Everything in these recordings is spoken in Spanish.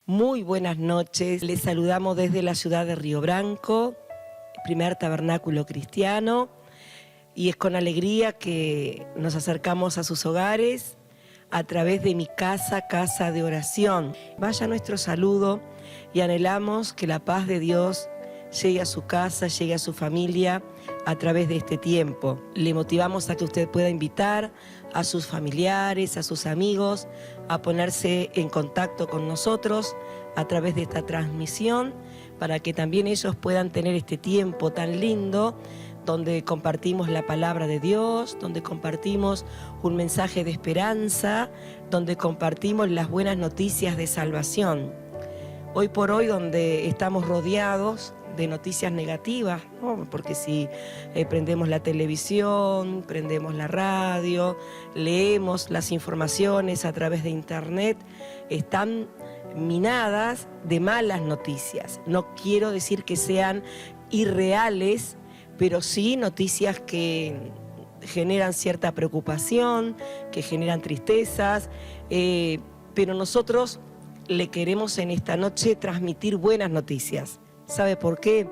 Muy buenas noches, les saludamos desde la ciudad de Río Branco, primer tabernáculo cristiano, y es con alegría que nos acercamos a sus hogares a través de mi casa, casa de oración. Vaya nuestro saludo y anhelamos que la paz de Dios llegue a su casa, llegue a su familia a través de este tiempo. Le motivamos a que usted pueda invitar a sus familiares, a sus amigos, a ponerse en contacto con nosotros a través de esta transmisión, para que también ellos puedan tener este tiempo tan lindo, donde compartimos la palabra de Dios, donde compartimos un mensaje de esperanza, donde compartimos las buenas noticias de salvación. Hoy por hoy, donde estamos rodeados de noticias negativas, ¿no? Porque si prendemos la televisión, prendemos la radio, leemos las informaciones a través de internet, están minadas de malas noticias. No quiero decir que sean irreales, pero sí noticias que generan cierta preocupación, que generan tristezas, pero nosotros le queremos en esta noche transmitir buenas noticias. ¿Sabe por qué?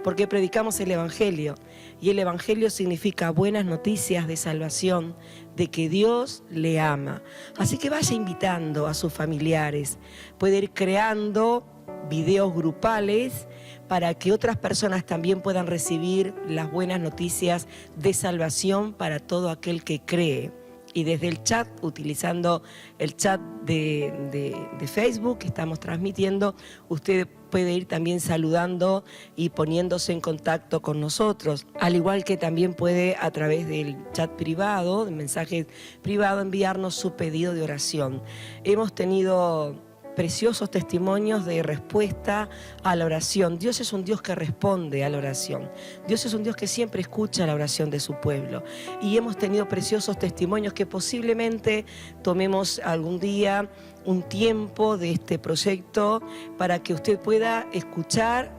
Porque predicamos el Evangelio, y el Evangelio significa buenas noticias de salvación, de que Dios le ama. Así que vaya invitando a sus familiares, puede ir creando videos grupales para que otras personas también puedan recibir las buenas noticias de salvación para todo aquel que cree. Y desde el chat, utilizando el chat de Facebook que estamos transmitiendo, usted puede ir también saludando y poniéndose en contacto con nosotros. Al igual que también puede, a través del chat privado, de mensaje privado, enviarnos su pedido de oración. Hemos tenido preciosos testimonios de respuesta a la oración. Dios es un Dios que responde a la oración. Dios es un Dios que siempre escucha la oración de su pueblo. Y hemos tenido preciosos testimonios que posiblemente tomemos algún día un tiempo de este proyecto para que usted pueda escuchar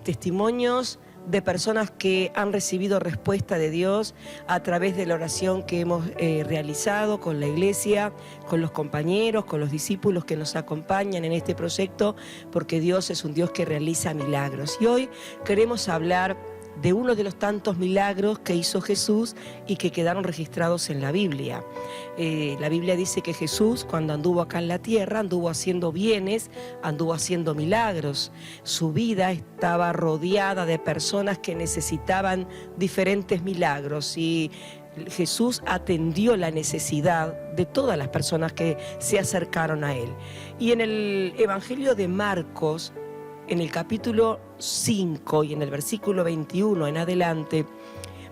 testimonios de personas que han recibido respuesta de Dios a través de la oración que hemos realizado con la iglesia, con los compañeros, con los discípulos que nos acompañan en este proyecto, porque Dios es un Dios que realiza milagros. Y hoy queremos hablar de uno de los tantos milagros que hizo Jesús y que quedaron registrados en la Biblia. La Biblia dice que Jesús, cuando anduvo acá en la tierra, anduvo haciendo bienes, anduvo haciendo milagros. Su vida estaba rodeada de personas que necesitaban diferentes milagros, y Jesús atendió la necesidad de todas las personas que se acercaron a Él. Y en el Evangelio de Marcos, en el capítulo 5 y en el versículo 21 en adelante,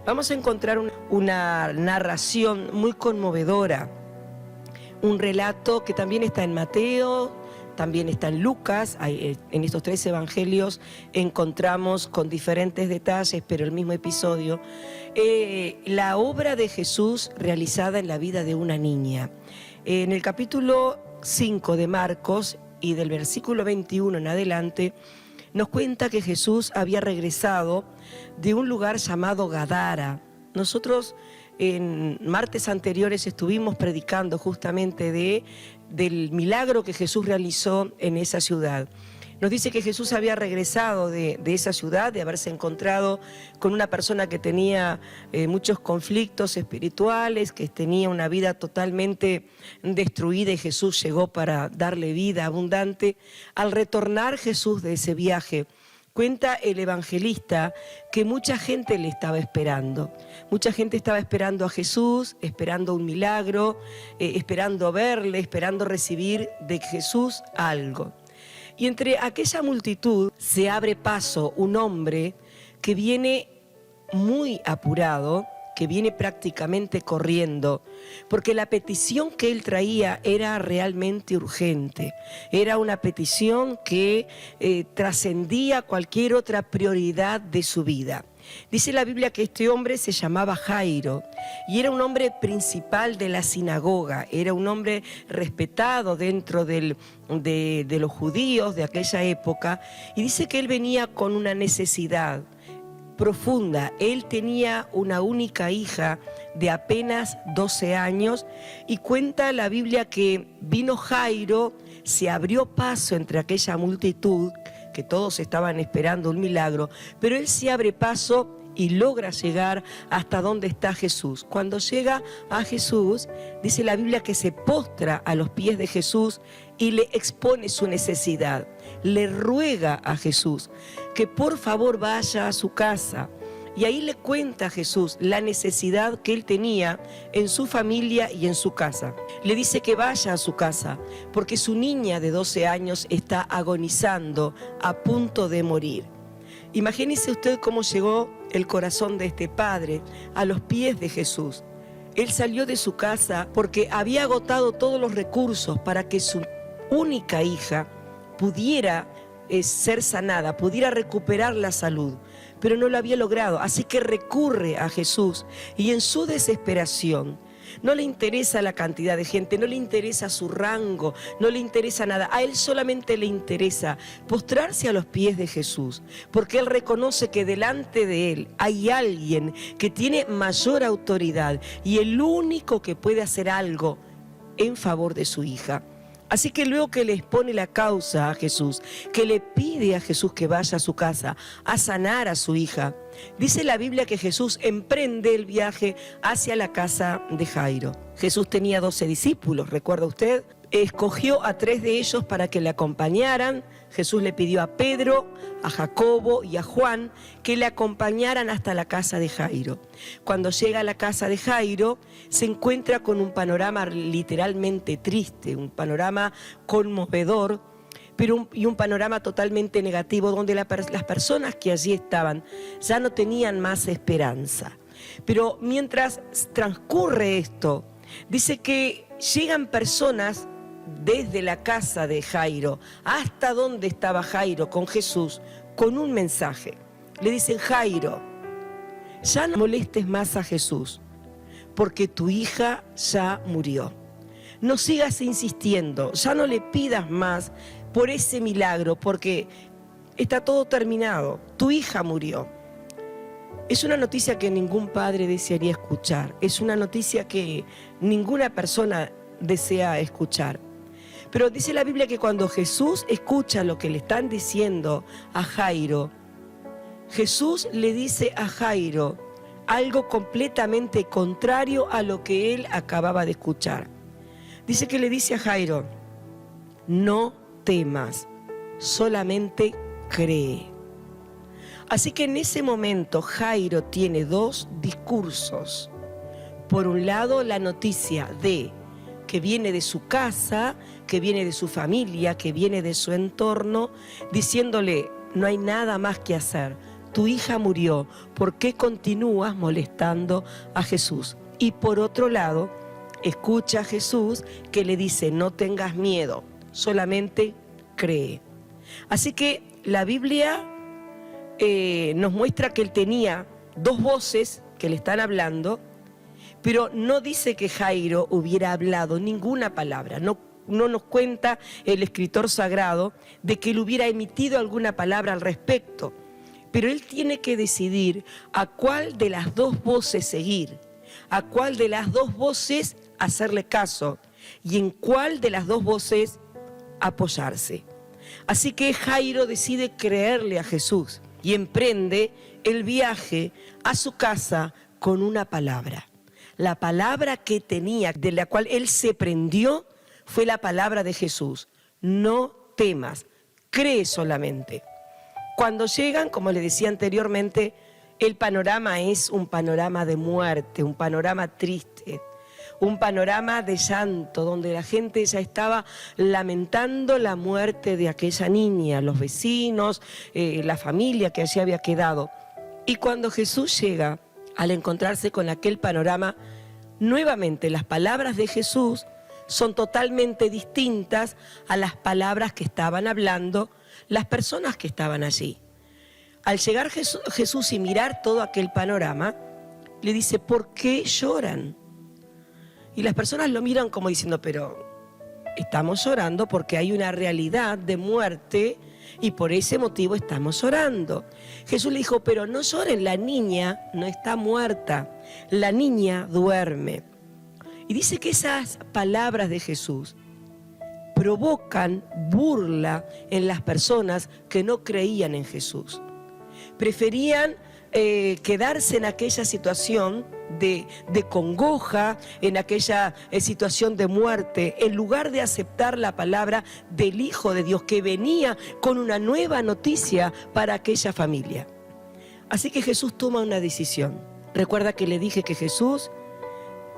vamos a encontrar una narración muy conmovedora, un relato que también está en Mateo, también está en Lucas. En estos tres evangelios encontramos con diferentes detalles, pero el mismo episodio, la obra de Jesús realizada en la vida de una niña. En el capítulo 5 de Marcos, y del versículo 21 en adelante, nos cuenta que Jesús había regresado de un lugar llamado Gadara. Nosotros en martes anteriores estuvimos predicando justamente del milagro que Jesús realizó en esa ciudad. Nos dice que Jesús había regresado de esa ciudad, de haberse encontrado con una persona que tenía muchos conflictos espirituales, que tenía una vida totalmente destruida, y Jesús llegó para darle vida abundante. Al retornar Jesús de ese viaje, cuenta el evangelista que mucha gente le estaba esperando. Mucha gente estaba esperando a Jesús, esperando un milagro, esperando verle, esperando recibir de Jesús algo. Y entre aquella multitud se abre paso un hombre que viene muy apurado, que viene prácticamente corriendo, porque la petición que él traía era realmente urgente. Era una petición que trascendía cualquier otra prioridad de su vida. Dice la Biblia que este hombre se llamaba Jairo y era un hombre principal de la sinagoga, era un hombre respetado dentro de los judíos de aquella época, y dice que él venía con una necesidad profunda. Él tenía una única hija de apenas 12 años y cuenta la Biblia que vino Jairo, se abrió paso entre aquella multitud, que todos estaban esperando un milagro, pero él se abre paso y logra llegar hasta donde está Jesús. Cuando llega a Jesús, dice la Biblia que se postra a los pies de Jesús y le expone su necesidad. Le ruega a Jesús que por favor vaya a su casa. Y ahí le cuenta a Jesús la necesidad que él tenía en su familia y en su casa. Le dice que vaya a su casa porque su niña de 12 años está agonizando, a punto de morir. Imagínese usted cómo llegó el corazón de este padre a los pies de Jesús. Él salió de su casa porque había agotado todos los recursos para que su única hija pudiera ser sanada, pudiera recuperar la salud, pero no lo había logrado. Así que recurre a Jesús y en su desesperación, no le interesa la cantidad de gente, no le interesa su rango, no le interesa nada. A él solamente le interesa postrarse a los pies de Jesús, porque él reconoce que delante de él hay alguien que tiene mayor autoridad y el único que puede hacer algo en favor de su hija. Así que luego que le expone la causa a Jesús, que le pide a Jesús que vaya a su casa a sanar a su hija, dice la Biblia que Jesús emprende el viaje hacia la casa de Jairo. Jesús tenía 12 discípulos, ¿recuerda usted? Escogió a 3 de ellos para que le acompañaran. Jesús le pidió a Pedro, a Jacobo y a Juan que le acompañaran hasta la casa de Jairo. Cuando llega a la casa de Jairo, se encuentra con un panorama literalmente triste, un panorama conmovedor, pero un panorama totalmente negativo, donde las personas que allí estaban ya no tenían más esperanza. Pero mientras transcurre esto, dice que llegan personas desde la casa de Jairo hasta donde estaba Jairo con Jesús, con un mensaje. Le dicen: Jairo, ya no molestes más a Jesús, porque tu hija ya murió. No sigas insistiendo, ya no le pidas más por ese milagro, porque está todo terminado, tu hija murió. Es una noticia que ningún padre desearía escuchar, es una noticia que ninguna persona desea escuchar. Pero dice la Biblia que cuando Jesús escucha lo que le están diciendo a Jairo, Jesús le dice a Jairo algo completamente contrario a lo que él acababa de escuchar. Dice que le dice a Jairo: no temas, solamente cree. Así que en ese momento Jairo tiene 2 discursos. Por un lado, la noticia que viene de su casa, que viene de su familia, que viene de su entorno, diciéndole: no hay nada más que hacer, tu hija murió, ¿por qué continúas molestando a Jesús? Y por otro lado, escucha a Jesús que le dice: no tengas miedo, solamente cree. Así que la Biblia nos muestra que él tenía 2 voces que le están hablando, pero no dice que Jairo hubiera hablado ninguna palabra. No nos cuenta el escritor sagrado de que él hubiera emitido alguna palabra al respecto. Pero él tiene que decidir a cuál de las 2 voces seguir, a cuál de las 2 voces hacerle caso y en cuál de las 2 voces apoyarse. Así que Jairo decide creerle a Jesús y emprende el viaje a su casa con una palabra. La palabra que tenía, de la cual él se prendió, fue la palabra de Jesús: no temas, cree solamente. Cuando llegan, como les decía anteriormente, el panorama es un panorama de muerte, un panorama triste, un panorama de llanto, donde la gente ya estaba lamentando la muerte de aquella niña, los vecinos, la familia que allí había quedado. Y cuando Jesús llega, al encontrarse con aquel panorama, nuevamente las palabras de Jesús son totalmente distintas a las palabras que estaban hablando las personas que estaban allí. Al llegar Jesús y mirar todo aquel panorama, le dice: ¿por qué lloran? Y las personas lo miran como diciendo: pero estamos llorando porque hay una realidad de muerte y por ese motivo estamos orando. Jesús le dijo, pero no lloren, la niña no está muerta, la niña duerme. Y dice que esas palabras de Jesús provocan burla en las personas que no creían en Jesús. Preferían quedarse en aquella situación de congoja, en aquella situación de muerte, en lugar de aceptar la palabra del Hijo de Dios que venía con una nueva noticia para aquella familia. Así que Jesús toma una decisión. Recuerda que le dije que Jesús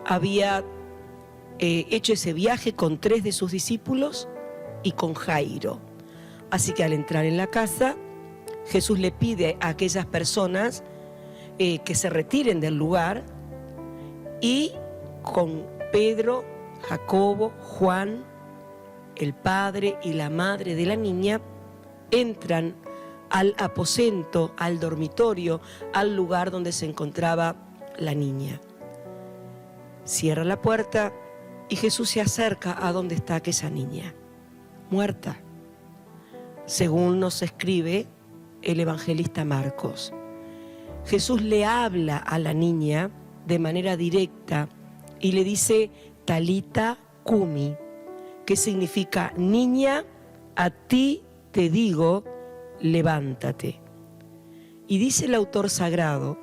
había hecho ese viaje con 3 de sus discípulos y con Jairo. Así que al entrar en la casa, Jesús le pide a aquellas personas que se retiren del lugar, y con Pedro, Jacobo, Juan, el padre y la madre de la niña, entran al aposento, al dormitorio, al lugar donde se encontraba la niña. Cierra la puerta y Jesús se acerca a donde está aquella niña, muerta, según nos escribe el evangelista Marcos. Jesús le habla a la niña de manera directa y le dice Talita Cumi, que significa niña, a ti te digo, levántate. Y dice el autor sagrado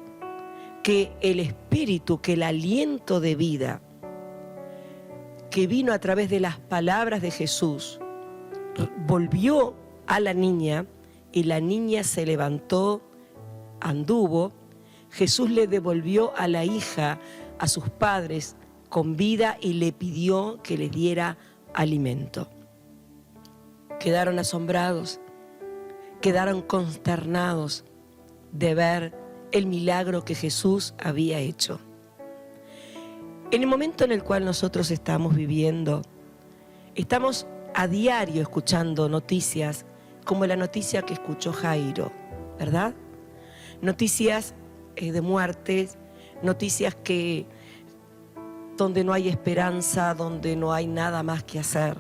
que el espíritu, que el aliento de vida que vino a través de las palabras de Jesús volvió a la niña, y la niña se levantó, anduvo. Jesús le devolvió a la hija a sus padres con vida y le pidió que le diera alimento. Quedaron asombrados, quedaron consternados de ver el milagro que Jesús había hecho. En el momento en el cual nosotros estamos viviendo, estamos a diario escuchando noticias como la noticia que escuchó Jairo, ¿verdad? Noticias de muertes, noticias donde no hay esperanza, donde no hay nada más que hacer.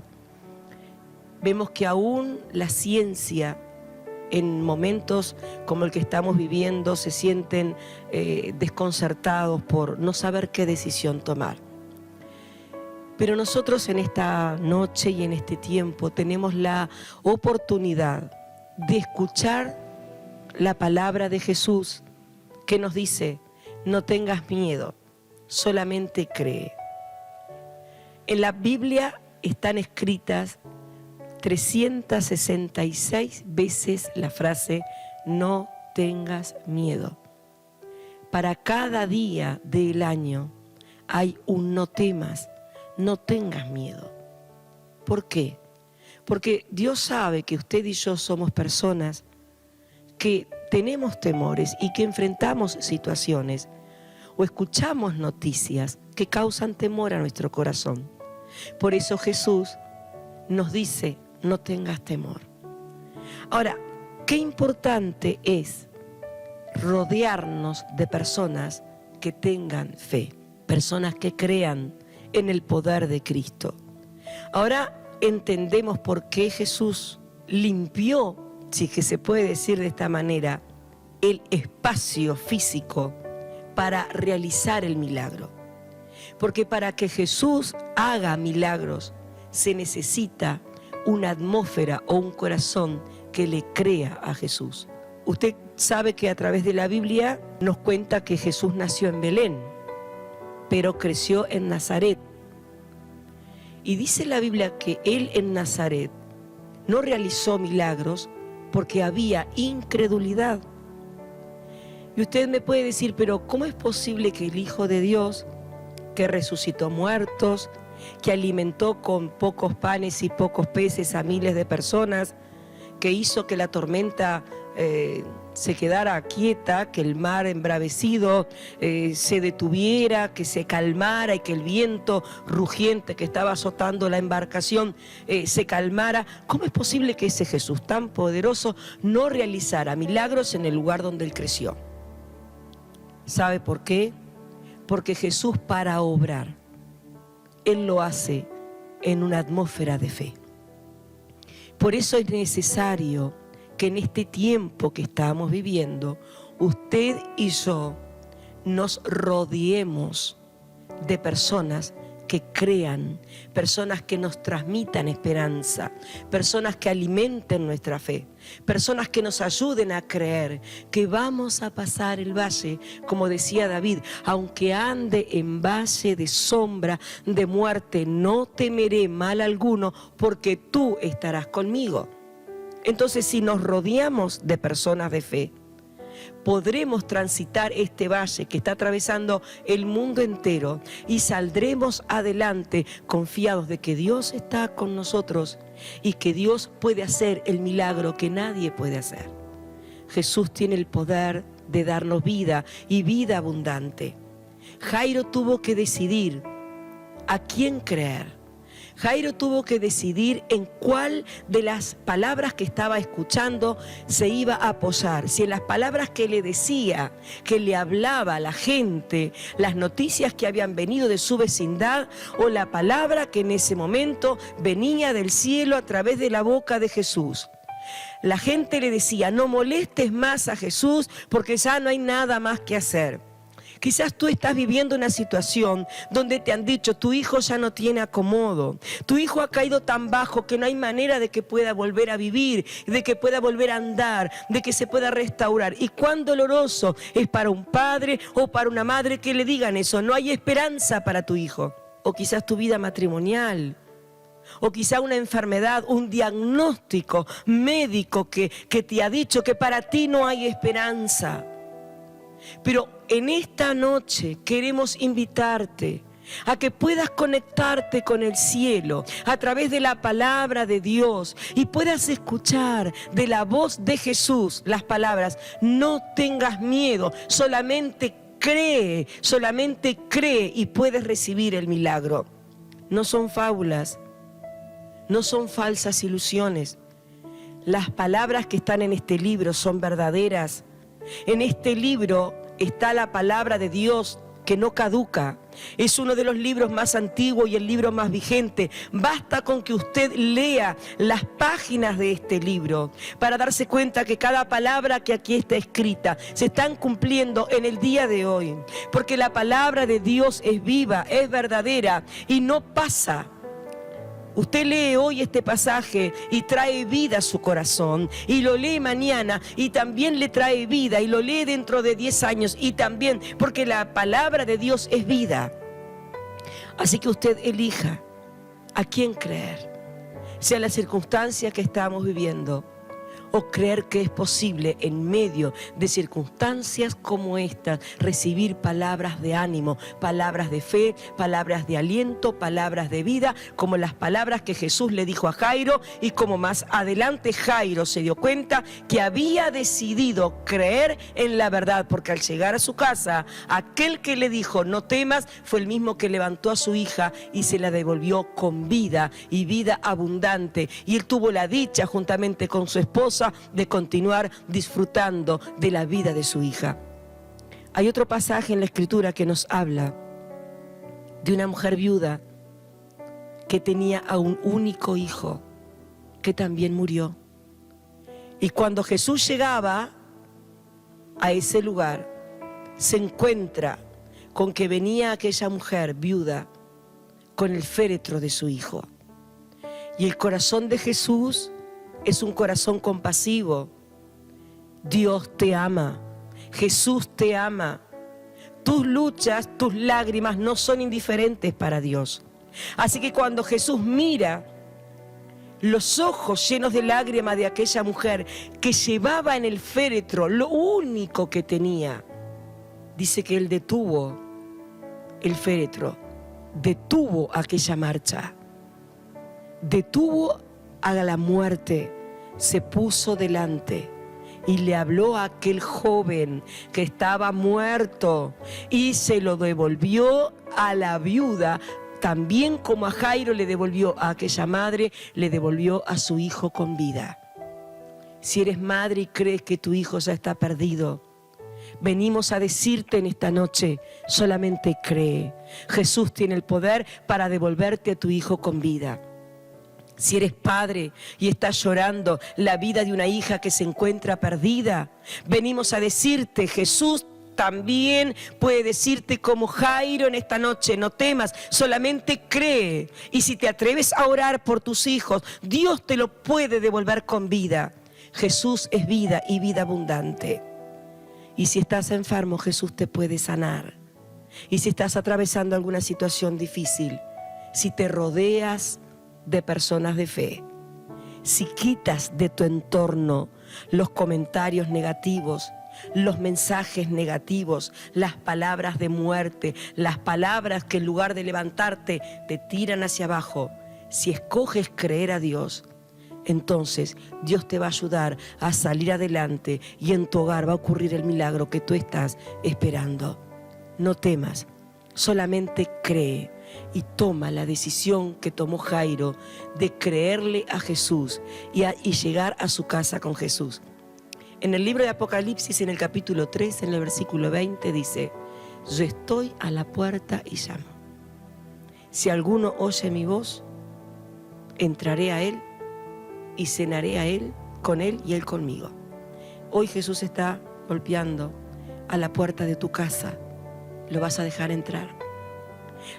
Vemos que aún la ciencia, en momentos como el que estamos viviendo, se sienten desconcertados por no saber qué decisión tomar. Pero nosotros en esta noche y en este tiempo tenemos la oportunidad de escuchar la palabra de Jesús que nos dice, no tengas miedo, solamente cree. En la Biblia están escritas 366 veces la frase, no tengas miedo. Para cada día del año hay un no temas, no tengas miedo. ¿Por qué? Porque Dios sabe que usted y yo somos personas que tenemos temores y que enfrentamos situaciones o escuchamos noticias que causan temor a nuestro corazón. Por eso Jesús nos dice, no tengas temor. Ahora, qué importante es rodearnos de personas que tengan fe, personas que crean en el poder de Cristo. Ahora entendemos por qué Jesús limpió, si es que se puede decir de esta manera, el espacio físico para realizar el milagro. Porque para que Jesús haga milagros se necesita una atmósfera o un corazón que le crea a Jesús. Usted sabe que a través de la Biblia nos cuenta que Jesús nació en Belén, pero creció en Nazaret. Y dice la Biblia que él en Nazaret no realizó milagros porque había incredulidad. Y usted me puede decir, pero ¿cómo es posible que el Hijo de Dios, que resucitó muertos, que alimentó con pocos panes y pocos peces a miles de personas, que hizo que la tormenta se quedara quieta, que el mar embravecido se detuviera, que se calmara y que el viento rugiente que estaba azotando la embarcación se calmara? ¿Cómo es posible que ese Jesús tan poderoso no realizara milagros en el lugar donde él creció? ¿Sabe por qué? Porque Jesús, para obrar, él lo hace en una atmósfera de fe. Por eso es necesario que en este tiempo que estamos viviendo, usted y yo nos rodeemos de personas que crean, personas que nos transmitan esperanza, personas que alimenten nuestra fe, personas que nos ayuden a creer que vamos a pasar el valle, como decía David, aunque ande en valle de sombra, de muerte, no temeré mal alguno, porque tú estarás conmigo. Entonces, si nos rodeamos de personas de fe, podremos transitar este valle que está atravesando el mundo entero y saldremos adelante confiados de que Dios está con nosotros y que Dios puede hacer el milagro que nadie puede hacer. Jesús tiene el poder de darnos vida y vida abundante. Jairo tuvo que decidir a quién creer. Jairo tuvo que decidir en cuál de las palabras que estaba escuchando se iba a apoyar. Si en las palabras que le decía, que le hablaba a la gente, las noticias que habían venido de su vecindad, o la palabra que en ese momento venía del cielo a través de la boca de Jesús. La gente le decía, no molestes más a Jesús porque ya no hay nada más que hacer. Quizás tú estás viviendo una situación donde te han dicho, tu hijo ya no tiene acomodo, tu hijo ha caído tan bajo que no hay manera de que pueda volver a vivir, de que pueda volver a andar, de que se pueda restaurar. Y cuán doloroso es para un padre o para una madre que le digan eso, no hay esperanza para tu hijo. O quizás tu vida matrimonial, o quizá una enfermedad, un diagnóstico médico que te ha dicho que para ti no hay esperanza. Pero en esta noche queremos invitarte a que puedas conectarte con el cielo a través de la palabra de Dios y puedas escuchar de la voz de Jesús las palabras, no tengas miedo, solamente cree y puedes recibir el milagro. No son fábulas, no son falsas ilusiones. Las palabras que están en este libro son verdaderas. En este libro está la palabra de Dios que no caduca. Es uno de los libros más antiguos y el libro más vigente. Basta con que usted lea las páginas de este libro para darse cuenta que cada palabra que aquí está escrita se están cumpliendo en el día de hoy. Porque la palabra de Dios es viva, es verdadera y no pasa. Usted lee hoy este pasaje y trae vida a su corazón, y lo lee mañana y también le trae vida, y lo lee dentro de 10 años y también, porque la palabra de Dios es vida. Así que usted elija a quién creer, sea la circunstancia que estamos viviendo, o creer que es posible en medio de circunstancias como estas recibir palabras de ánimo, palabras de fe, palabras de aliento, palabras de vida, como las palabras que Jesús le dijo a Jairo, y como más adelante Jairo se dio cuenta que había decidido creer en la verdad, porque al llegar a su casa, aquel que le dijo no temas fue el mismo que levantó a su hija y se la devolvió con vida y vida abundante, y él tuvo la dicha juntamente con su esposa de continuar disfrutando de la vida de su hija. Hay otro pasaje en la Escritura que nos habla de una mujer viuda que tenía a un único hijo que también murió. Y cuando Jesús llegaba a ese lugar, se encuentra con que venía aquella mujer viuda con el féretro de su hijo. Y el corazón de Jesús es un corazón compasivo. Dios te ama, Jesús te ama. Tus luchas, tus lágrimas no son indiferentes para Dios. Así que cuando Jesús mira los ojos llenos de lágrimas de aquella mujer que llevaba en el féretro lo único que tenía, dice que Él detuvo el féretro, detuvo aquella marcha, detuvo a la muerte, se puso delante y le habló a aquel joven que estaba muerto y se lo devolvió a la viuda, también como a Jairo le devolvió a aquella madre, le devolvió a su hijo con vida. Si eres madre y crees que tu hijo ya está perdido, venimos a decirte en esta noche, solamente cree. Jesús tiene el poder para devolverte a tu hijo con vida. Si eres padre y estás llorando la vida de una hija que se encuentra perdida, venimos a decirte, Jesús también puede decirte como Jairo en esta noche: no temas, solamente cree. Y si te atreves a orar por tus hijos, Dios te lo puede devolver con vida. Jesús es vida y vida abundante. Y si estás enfermo, Jesús te puede sanar. Y si estás atravesando alguna situación difícil, si te rodeas de personas de fe, si quitas de tu entorno los comentarios negativos, los mensajes negativos, las palabras de muerte, las palabras que en lugar de levantarte te tiran hacia abajo, si escoges creer a Dios, entonces Dios te va a ayudar a salir adelante y en tu hogar va a ocurrir el milagro que tú estás esperando. No temas, solamente cree y toma la decisión que tomó Jairo de creerle a Jesús y llegar a su casa con Jesús. En el libro de Apocalipsis, en el capítulo 3, en el versículo 20, dice: yo estoy a la puerta y llamo. Si alguno oye mi voz, entraré a él y cenaré a él, con él y él conmigo. Hoy Jesús está golpeando a la puerta de tu casa. ¿Lo vas a dejar entrar?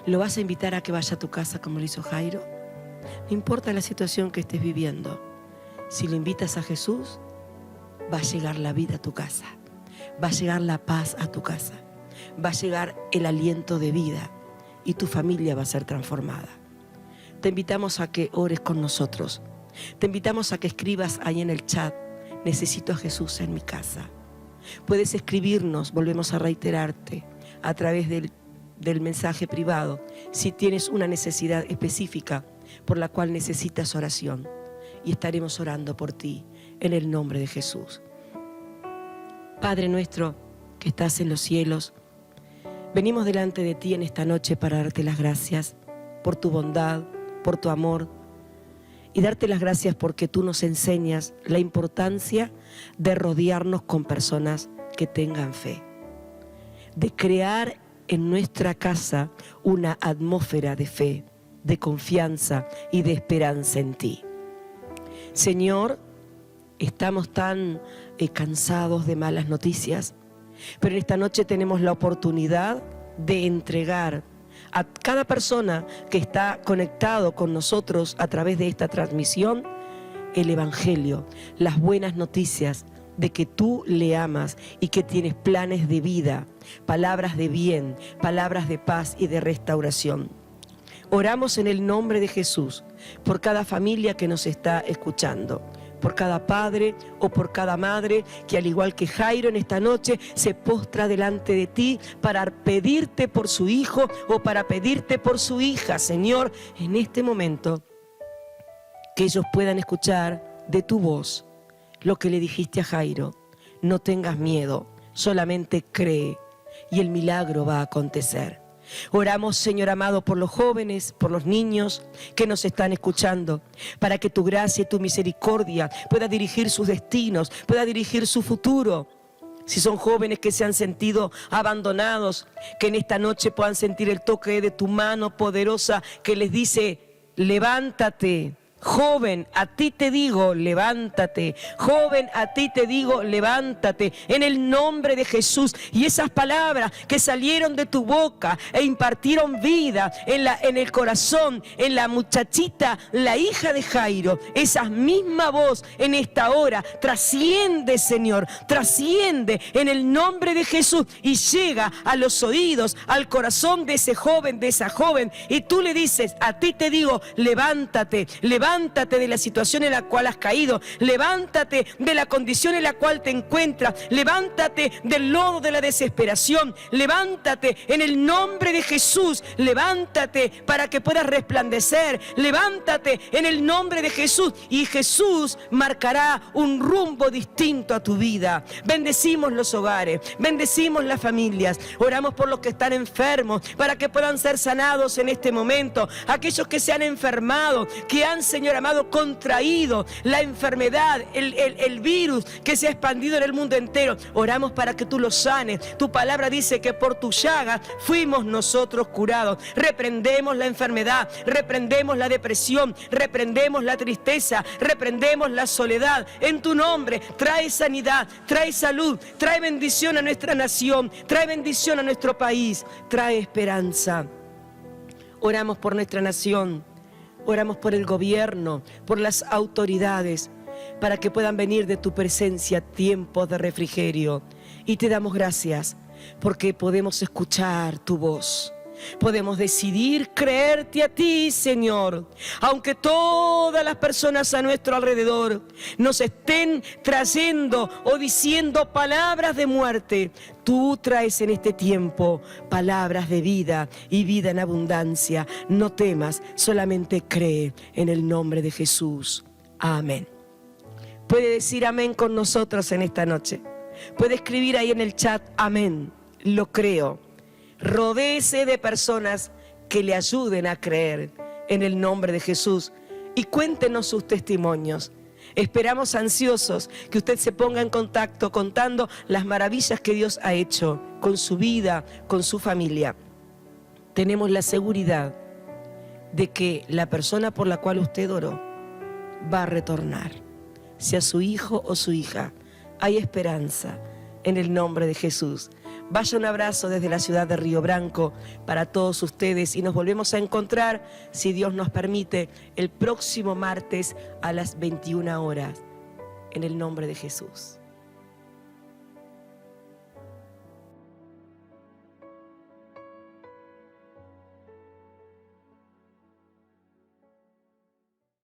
¿Lo vas a invitar a que vaya a tu casa como lo hizo Jairo? No importa la situación que estés viviendo, si lo invitas a Jesús, va a llegar la vida a tu casa, va a llegar la paz a tu casa, va a llegar el aliento de vida y tu familia va a ser transformada. Te invitamos a que ores con nosotros, te invitamos a que escribas ahí en el chat: necesito a Jesús en mi casa. Puedes escribirnos, volvemos a reiterarte, a través del mensaje privado, si tienes una necesidad específica por la cual necesitas oración, y estaremos orando por ti en el nombre de Jesús. Padre nuestro que estás en los cielos, venimos delante de ti en esta noche para darte las gracias por tu bondad, por tu amor, y darte las gracias porque tú nos enseñas la importancia de rodearnos con personas que tengan fe, de crear en nuestra casa una atmósfera de fe, de confianza y de esperanza en ti. Señor, estamos tan cansados de malas noticias, pero en esta noche tenemos la oportunidad de entregar a cada persona que está conectado con nosotros a través de esta transmisión el Evangelio, las buenas noticias de que tú le amas y que tienes planes de vida, palabras de bien, palabras de paz y de restauración. Oramos en el nombre de Jesús por cada familia que nos está escuchando, por cada padre o por cada madre que, al igual que Jairo en esta noche, se postra delante de ti para pedirte por su hijo o para pedirte por su hija. Señor, en este momento, que ellos puedan escuchar de tu voz lo que le dijiste a Jairo: no tengas miedo, solamente cree y el milagro va a acontecer. Oramos, Señor amado, por los jóvenes, por los niños que nos están escuchando, para que tu gracia y tu misericordia pueda dirigir sus destinos, pueda dirigir su futuro. Si son jóvenes que se han sentido abandonados, que en esta noche puedan sentir el toque de tu mano poderosa que les dice: levántate. Joven, a ti te digo, levántate. Joven, a ti te digo, levántate. En el nombre de Jesús. Y esas palabras que salieron de tu boca e impartieron vida en el corazón, en la muchachita, la hija de Jairo, esa misma voz en esta hora trasciende, Señor, trasciende en el nombre de Jesús y llega a los oídos, al corazón de ese joven, de esa joven. Y tú le dices: a ti te digo, levántate, levántate de la situación en la cual has caído, levántate de la condición en la cual te encuentras, levántate del lodo de la desesperación, levántate en el nombre de Jesús, levántate para que puedas resplandecer, levántate en el nombre de Jesús y Jesús marcará un rumbo distinto a tu vida. Bendecimos los hogares, bendecimos las familias, oramos por los que están enfermos para que puedan ser sanados en este momento, aquellos que se han enfermado, que han, Señor, Señor amado, contraído la enfermedad, el virus que se ha expandido en el mundo entero. Oramos para que tú lo sanes. Tu palabra dice que por tu llaga fuimos nosotros curados. Reprendemos la enfermedad, reprendemos la depresión, reprendemos la tristeza, reprendemos la soledad. En tu nombre, trae sanidad, trae salud, trae bendición a nuestra nación, trae bendición a nuestro país, trae esperanza. Oramos por nuestra nación, oramos por el gobierno, por las autoridades, para que puedan venir de tu presencia tiempos de refrigerio. Y te damos gracias porque podemos escuchar tu voz. Podemos decidir creerte a ti, Señor. Aunque todas las personas a nuestro alrededor nos estén trayendo o diciendo palabras de muerte, tú traes en este tiempo palabras de vida y vida en abundancia. No temas, solamente cree en el nombre de Jesús. Amén. Puede decir amén con nosotros en esta noche. Puede escribir ahí en el chat, amén, lo creo. Rodéese de personas que le ayuden a creer en el nombre de Jesús y cuéntenos sus testimonios. Esperamos ansiosos que usted se ponga en contacto contando las maravillas que Dios ha hecho con su vida, con su familia. Tenemos la seguridad de que la persona por la cual usted oró va a retornar, sea su hijo o su hija. Hay esperanza en el nombre de Jesús. Vaya un abrazo desde la ciudad de Río Branco para todos ustedes y nos volvemos a encontrar, si Dios nos permite, el próximo martes a las 21 horas, en el nombre de Jesús.